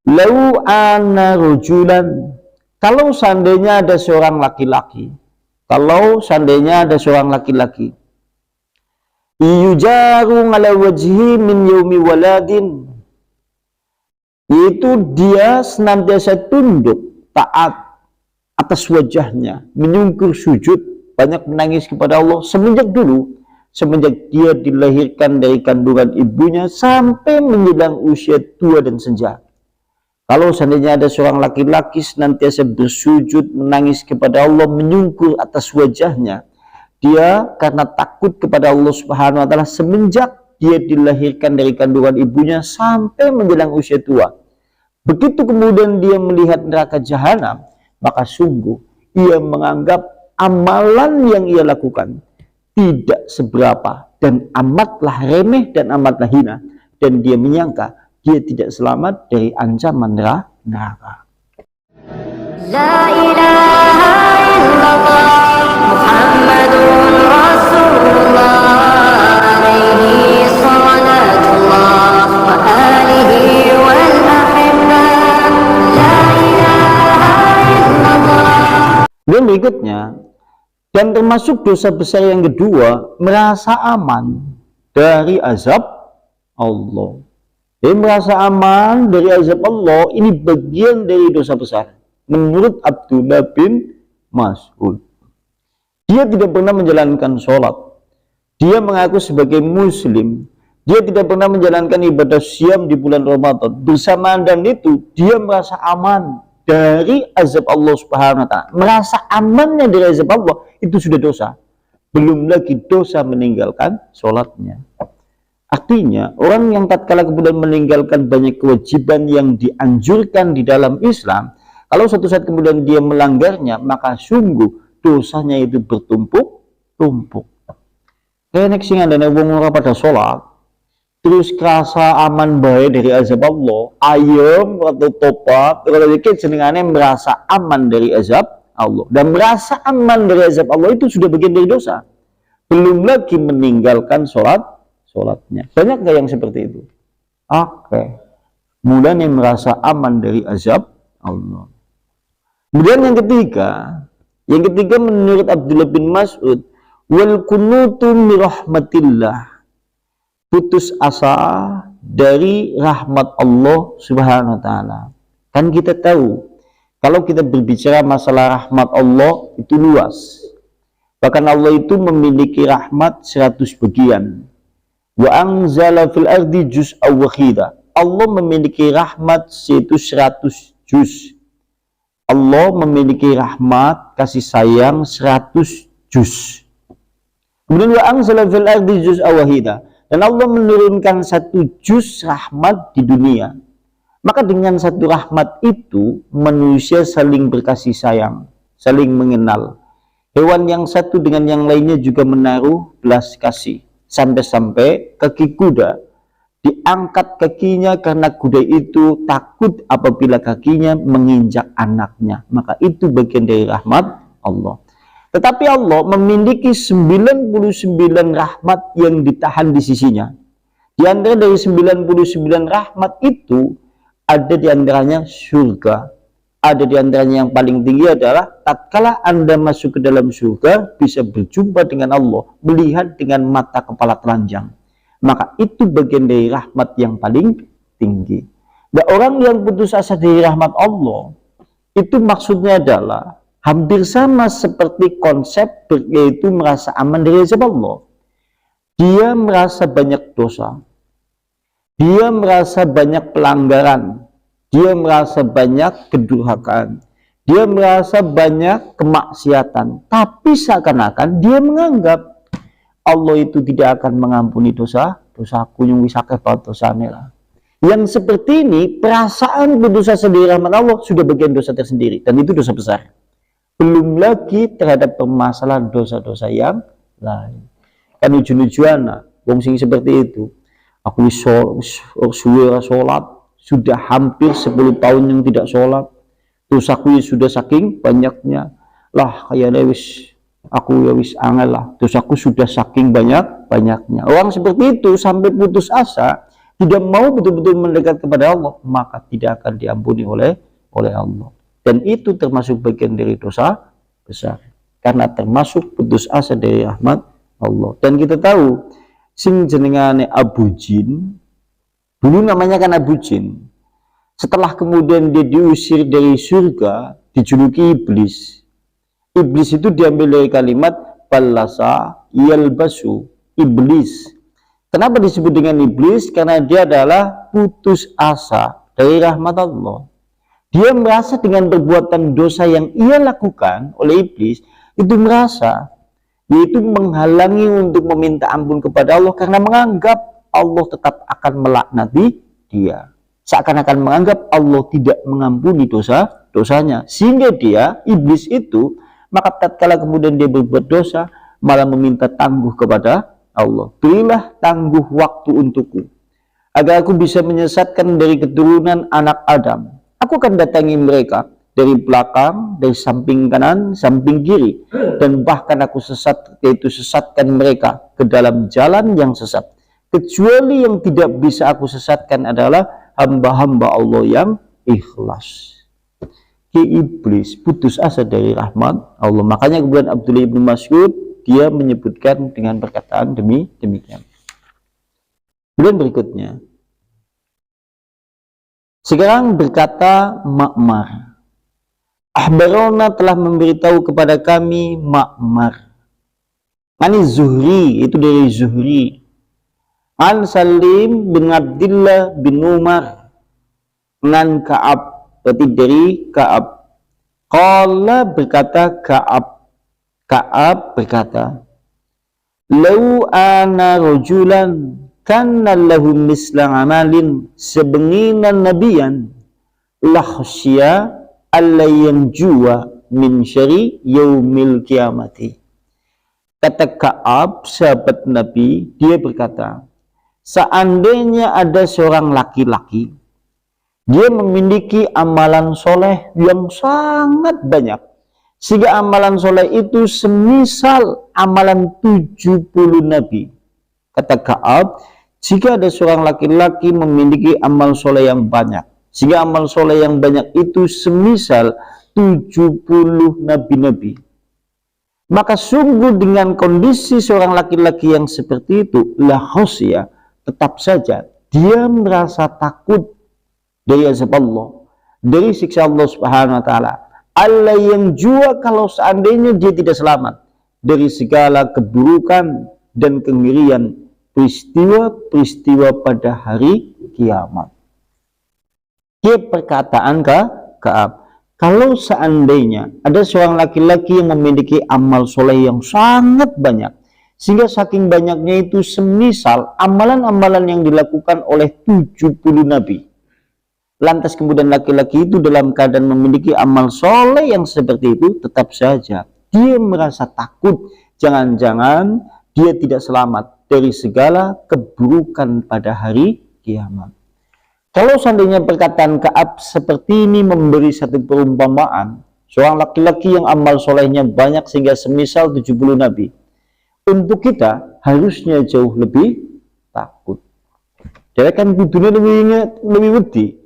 Lau ana rujulan, kalau seandainya ada seorang laki-laki, yujaru ala wajhi min yaumi waladin, yaitu dia senantiasa tunduk taat atas wajahnya, menyungkur sujud, banyak menangis kepada Allah semenjak dia dilahirkan dari kandungan ibunya sampai menjelang usia tua dan senja. Kalau seandainya ada seorang laki-laki senantiasa bersujud, menangis kepada Allah, menyungkur atas wajahnya, dia karena takut kepada Allah Subhanahu wa taala semenjak dia dilahirkan dari kandungan ibunya sampai menjelang usia tua. Begitu kemudian dia melihat neraka jahanam, maka sungguh ia menganggap amalan yang ia lakukan tidak seberapa dan amatlah remeh dan amatlah hina, dan dia menyangka dia tidak selamat dari ancaman neraka. La ilaha illallah Muhammadun Rasulullah alaihi salatullah wa alihi wal ahibbah. La ilaha illallah. Dan berikutnya, dan termasuk dosa besar yang kedua, merasa aman dari azab Allah. Jadi merasa aman dari azab Allah ini bagian dari dosa besar. Menurut Abdullah bin Mas'ud, dia tidak pernah menjalankan sholat. Dia mengaku sebagai muslim. Dia tidak pernah menjalankan ibadah syam di bulan Ramadan. Bersamaan dan itu, dia merasa aman dari azab Allah Subhanahu wa taala. Merasa amannya dari azab Allah itu sudah dosa. Belum lagi dosa meninggalkan sholatnya. Artinya, orang yang tatkala kemudian meninggalkan banyak kewajiban yang dianjurkan di dalam Islam, kalau suatu saat kemudian dia melanggarnya, maka sungguh dosanya itu bertumpuk-tumpuk. Kayak sing andane wong ora pada sholat, terus kerasa aman baik dari azab Allah, ayem atau topat, kalau dikit senengane merasa aman dari azab Allah. Dan merasa aman dari azab Allah itu sudah bagian dari dosa. Belum lagi meninggalkan sholatnya. Banyak nggak yang seperti itu? Oke. Mulanya merasa aman dari azab Allah. Kemudian yang ketiga menurut Abdullah bin Mas'ud, wal kunutu min rahmatillah, putus asa dari rahmat Allah Subhanahu wa taala. Kan kita tahu, kalau kita berbicara masalah rahmat Allah itu luas. Bahkan Allah itu memiliki rahmat 100 bagian. Wa anzala fil ardi juz'an wahida. Allah memiliki rahmat yaitu 100 juz. Allah memiliki rahmat kasih sayang 100 juz. Kemudian wa anzala fil ardi juz'an wahida. Dan Allah menurunkan 1 juz rahmat di dunia. Maka dengan 1 rahmat itu manusia saling berkasih sayang, saling mengenal. Hewan yang satu dengan yang lainnya juga menaruh belas kasih. Sampai-sampai kaki kuda diangkat kakinya karena kuda itu takut apabila kakinya menginjak anaknya. Maka itu bagian dari rahmat Allah. Tetapi Allah memiliki 99 rahmat yang ditahan di sisinya. Di antara dari 99 rahmat itu, ada di antaranya surga. Ada di antaranya yang paling tinggi adalah tatkala Anda masuk ke dalam surga bisa berjumpa dengan Allah, melihat dengan mata kepala telanjang. Maka itu bagian dari rahmat yang paling tinggi. Dan orang yang putus asa dari rahmat Allah, itu maksudnya adalah hampir sama seperti konsep yaitu merasa aman dari azab Allah. Dia merasa banyak dosa. Dia merasa banyak pelanggaran. Dia merasa banyak kedurhakaan. Dia merasa banyak kemaksiatan. Tapi seakan-akan dia menganggap Allah itu tidak akan mengampuni dosaku yang bisa kebat dosanya lah. Yang seperti ini, perasaan berdosa sendiri rahmat Allah sudah bagian dosa tersendiri. Dan itu dosa besar. Belum lagi terhadap permasalahan dosa-dosa yang lain. Kan ujung-ujungnya, wong sing seperti itu. Aku suwe sholat, sudah hampir 10 tahun yang tidak sholat. Dosaku sudah saking banyaknya. Lah kayaknya aku angel lah. Dosaku sudah saking banyaknya. Orang seperti itu sampai putus asa. tidak mau betul-betul mendekat kepada Allah, maka tidak akan diampuni oleh Allah. Dan itu termasuk bagian dari dosa besar, karena termasuk putus asa dari rahmat Allah. Dan kita tahu sing jenengane Abu Jin, dulu namanya kan Abu Jin, setelah kemudian dia diusir dari surga, dijuluki iblis. Iblis itu diambil dari kalimat balasa yalbasu, iblis. Kenapa disebut dengan iblis? Karena dia adalah putus asa dari rahmat Allah. Dia merasa dengan perbuatan dosa yang ia lakukan oleh iblis, itu merasa, yaitu menghalangi untuk meminta ampun kepada Allah, karena menganggap Allah tetap akan melaknati dia. Seakan-akan menganggap Allah tidak mengampuni dosanya. Sehingga dia, iblis itu, maka tatkala kemudian dia berbuat dosa, malah meminta tangguh kepada Allah. Berilah tangguh waktu untukku, agar aku bisa menyesatkan dari keturunan anak Adam. Aku akan datangi mereka dari belakang, dari samping kanan, samping kiri, dan bahkan aku sesatkan mereka ke dalam jalan yang sesat. Kecuali yang tidak bisa aku sesatkan adalah hamba-hamba Allah yang ikhlas. Iblis putus asa dari rahmat Allah. Makanya kemudian Abdullah bin Mas'ud dia menyebutkan dengan perkataan demikian. Kemudian berikutnya, sekarang berkata Ma'mar, Ahbarona telah memberitahu kepada kami Ma'mar. Ani Zuhri, itu dari Zuhri. An Salim bin Abdullah bin Umar. Nan Ka'ab, berarti dari Ka'ab. Qala berkata Ka'ab berkata, Lau ana rojulan kana lahu misla amalin sebenginan nabiyan lahsya alla yanjuwa min syari yaumil kiamati. Kata Ka'ab, sahabat Nabi, dia berkata, seandainya ada seorang laki-laki, dia memiliki amalan soleh yang sangat banyak, sehingga amalan soleh itu semisal amalan 70 Nabi. Kata Ka'ab, jika ada seorang laki-laki memiliki amal soleh yang banyak, sehingga amal soleh yang banyak itu semisal 70 Nabi-Nabi, maka sungguh dengan kondisi seorang laki-laki yang seperti itu, lahosya, tetap saja dia merasa takut dari azab Allah, dari siksa Allah Subhanahu wa Ta'ala. Allah yang jua kalau seandainya dia tidak selamat dari segala keburukan dan kengerian peristiwa-peristiwa pada hari kiamat. Dia perkataan Ka'ab, kalau seandainya ada seorang laki-laki yang memiliki amal soleh yang sangat banyak, sehingga saking banyaknya itu semisal amalan-amalan yang dilakukan oleh 70 Nabi, lantas kemudian laki-laki itu dalam keadaan memiliki amal soleh yang seperti itu, tetap saja dia merasa takut jangan-jangan dia tidak selamat dari segala keburukan pada hari kiamat. Kalau seandainya perkataan Ka'ab seperti ini memberi satu perumpamaan, seorang laki-laki yang amal solehnya banyak sehingga semisal 70 Nabi, untuk kita harusnya jauh lebih takut. Jadi kan kudunya lebih wedi.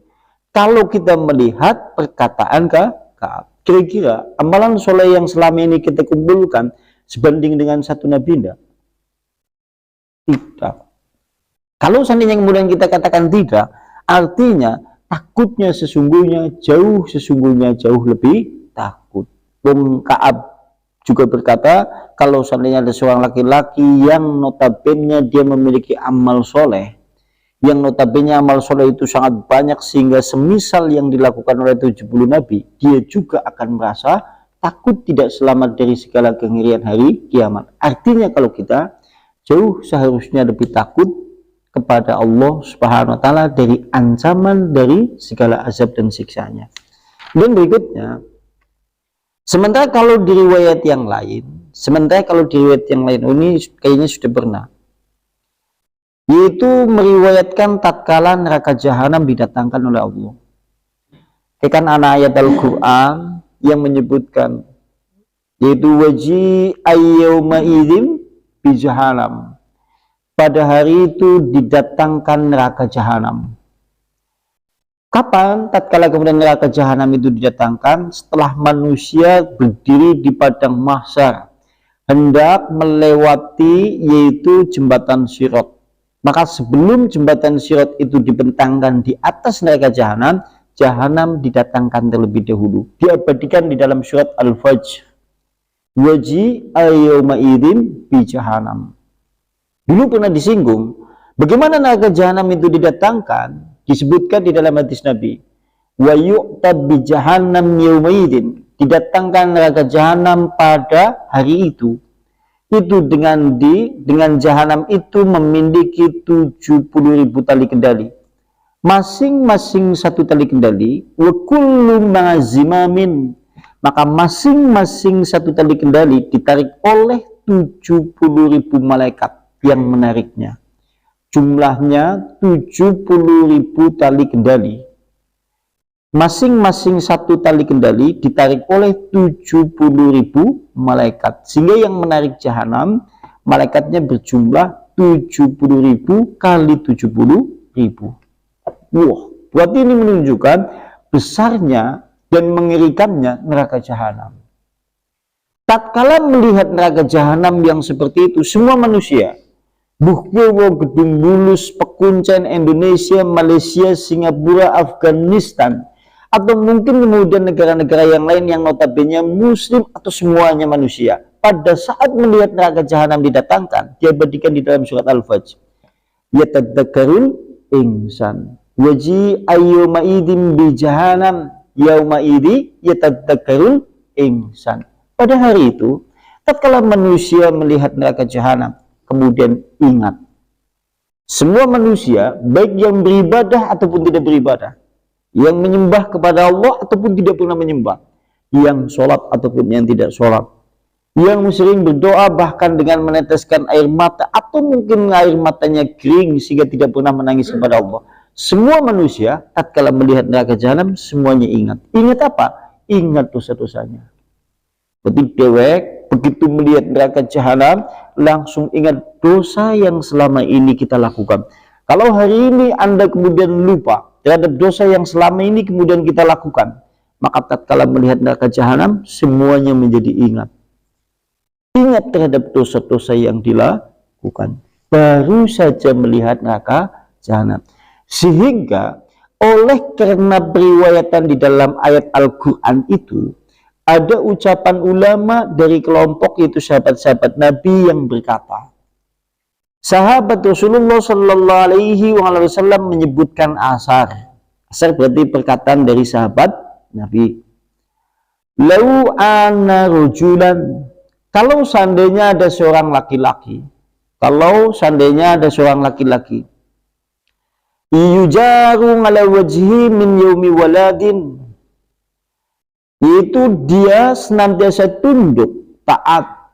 Kalau kita melihat perkataan Ka'ab, kira-kira amalan soleh yang selama ini kita kumpulkan sebanding dengan satu Nabi tidak? Tidak. Kalau seandainya kemudian kita katakan tidak, artinya takutnya sesungguhnya jauh lebih takut. Ka'ab juga berkata, kalau seandainya ada seorang laki-laki yang notabene dia memiliki amal soleh, yang notabene amal soleh itu sangat banyak sehingga semisal yang dilakukan oleh 70 Nabi, dia juga akan merasa takut tidak selamat dari segala kengerian hari kiamat. Artinya kalau kita jauh seharusnya lebih takut kepada Allah Subhanahu wa Ta'ala dari ancaman dari segala azab dan siksanya. Dan berikutnya, sementara kalau di riwayat yang lain ini kayaknya sudah pernah, yaitu meriwayatkan tatkala neraka jahanam didatangkan oleh Allah. Kan anak ayat Al-Quran yang menyebutkan, yaitu waji ayyawma idzim bi jahannam, pada hari itu didatangkan neraka jahanam. Kapan tatkala kemudian neraka jahanam itu didatangkan? Setelah manusia berdiri di padang mahsyar, hendak melewati yaitu jembatan Sirat. Maka sebelum jembatan Sirat itu dibentangkan di atas neraka jahanam, jahanam didatangkan terlebih dahulu. Diabadikan di dalam surat Al-Fajr. Waji ayyawma idzin bi jahanam. Dulu pernah disinggung bagaimana neraka jahanam itu didatangkan, disebutkan di dalam hadis Nabi. Wa yu'tab bi jahannam yawma idzin. Didatangkan neraka jahanam pada hari itu. Itu dengan jahanam itu memiliki 70.000 tali kendali. Masing-masing satu tali kendali, wa kullu mazimamin, maka masing-masing satu tali kendali ditarik oleh 70.000 malaikat yang menariknya. Jumlahnya 70.000 tali kendali. Masing-masing satu tali kendali ditarik oleh 70.000 malaikat. Sehingga yang menarik jahanam, malaikatnya berjumlah 70.000 kali 70.000. Wah, berarti ini menunjukkan besarnya dan mengerikannya neraka jahanam. Tatkala melihat neraka jahanam yang seperti itu, semua manusia, Bukwo, Gedung Bulus, Pekuncen, Indonesia, Malaysia, Singapura, Afghanistan, atau mungkin kemudian negara-negara yang lain yang notabene muslim atau semuanya manusia, pada saat melihat neraka jahanam didatangkan, diabadikan di dalam surat Al-Fajr, yatadzakarul insan waji ayyuma idzin bi jahanam yauma idzi yatadzakarul insan. Pada hari itu, tatkala manusia melihat neraka jahanam, kemudian ingat, semua manusia, baik yang beribadah ataupun tidak beribadah, yang menyembah kepada Allah ataupun tidak pernah menyembah, yang sholat ataupun yang tidak sholat, yang sering berdoa bahkan dengan meneteskan air mata atau mungkin air matanya kering sehingga tidak pernah menangis kepada Allah. Semua manusia tatkala melihat neraka jahanam semuanya ingat. Ingat apa? Ingat dosa-dosanya. Berarti dewek begitu melihat neraka jahanam langsung ingat dosa yang selama ini kita lakukan. Kalau hari ini Anda kemudian lupa terhadap dosa yang selama ini kemudian kita lakukan, maka tatkala melihat neraka jahanam semuanya menjadi ingat. Ingat terhadap dosa-dosa yang dilakukan. Baru saja melihat neraka jahanam. Sehingga oleh karena periwayatan di dalam ayat Al-Quran itu, ada ucapan ulama dari kelompok yaitu sahabat-sahabat Nabi yang berkata, sahabat Rasulullah Sallallahu Alaihi Wasallam menyebutkan asar. Asar berarti perkataan dari sahabat Nabi. Lau ana rujulan, kalau seandainya ada seorang laki-laki, yujaru ala wajhi min yaumi waladin, yaitu dia senantiasa tunduk taat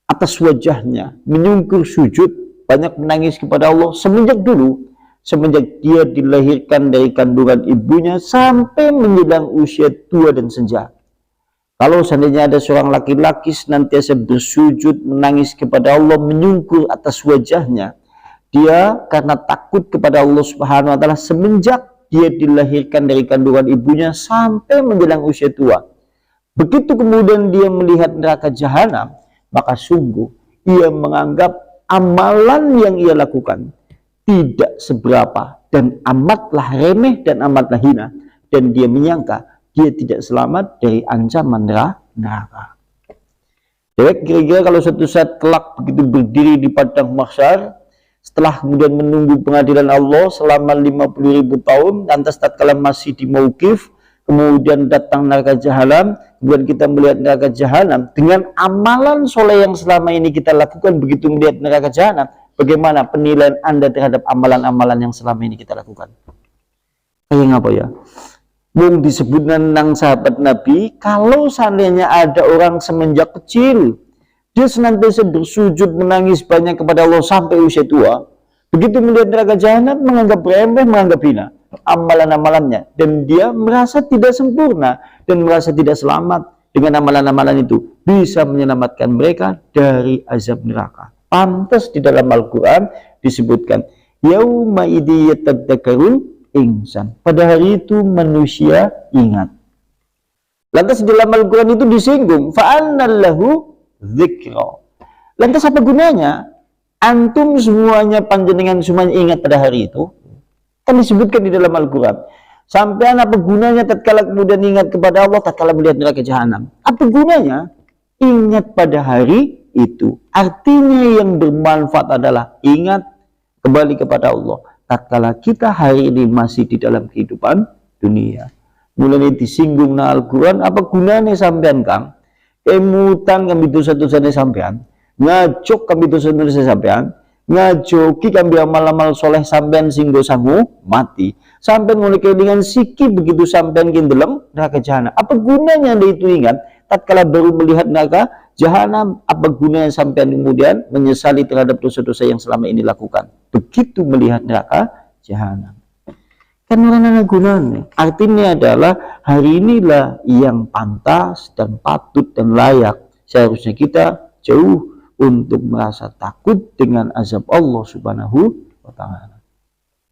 atas wajahnya, menyungkur sujud, banyak menangis kepada Allah semenjak dia dilahirkan dari kandungan ibunya sampai menjelang usia tua dan senja. Kalau seandainya ada seorang laki-laki senantiasa bersujud, menangis kepada Allah, menyungkur atas wajahnya, dia karena takut kepada Allah Subhanahu wa Ta'ala semenjak dia dilahirkan dari kandungan ibunya sampai menjelang usia tua. Begitu kemudian dia melihat neraka jahanam, maka sungguh ia menganggap amalan yang ia lakukan tidak seberapa dan amatlah remeh dan amatlah hina, dan dia menyangka dia tidak selamat dari ancaman neraka. Jadi kira-kira kalau suatu saat kelak begitu berdiri di padang mahsyar, setelah kemudian menunggu pengadilan Allah selama 50.000 tahun, lantas tatkala masih di mauqif, kemudian datang neraka jahanam, kemudian kita melihat neraka jahanam dengan amalan soleh yang selama ini kita lakukan, begitu melihat neraka jahanam, bagaimana penilaian Anda terhadap amalan-amalan yang selama ini kita lakukan? Kayak apa ya? Mung disebut tentang sahabat Nabi, kalau seandainya ada orang semenjak kecil dia senantiasa bersujud menangis banyak kepada Allah sampai usia tua, begitu melihat neraka jahanam menganggap remeh, menganggap hina amalan-amalannya, dan dia merasa tidak sempurna dan merasa tidak selamat dengan amalan-amalan itu bisa menyelamatkan mereka dari azab neraka. Pantas di dalam Al-Quran disebutkan yauma idzi yatadzakkarul insan. Pada hari itu manusia ingat. Lantas di dalam Al-Quran itu disinggung fa'annallahu dzikra. Lantas apa gunanya antum semuanya panjenengan semuanya ingat pada hari itu? Kan disebutkan di dalam Al-Quran. Sampai apa gunanya tatkala kemudian ingat kepada Allah tatkala melihat neraka jahanam? Apa gunanya? Ingat pada hari itu. Artinya yang bermanfaat adalah ingat kembali kepada Allah tatkala kita hari ini masih di dalam kehidupan dunia. Mulai disinggung na Al-Quran, apa gunanya sampean Kang? Kemutan kami dosa-dosanya sampean, ngajok kami dosa-dosa sampean, ngajoki kami amal-amal soleh sampean singgo sangu mati. Sampean mulai kelingan siki begitu sampean kindelem neraka jahanam. Apa gunanya Anda itu ingat? Tatkala baru melihat neraka jahanam, apa gunanya sampean kemudian menyesali terhadap dosa-dosa yang selama ini lakukan? Begitu melihat neraka jahanam. Kan orang gunanya. Artinya adalah hari inilah yang pantas dan patut dan layak. Seharusnya kita jauh untuk merasa takut dengan azab Allah Subhanahu wa ta'ala.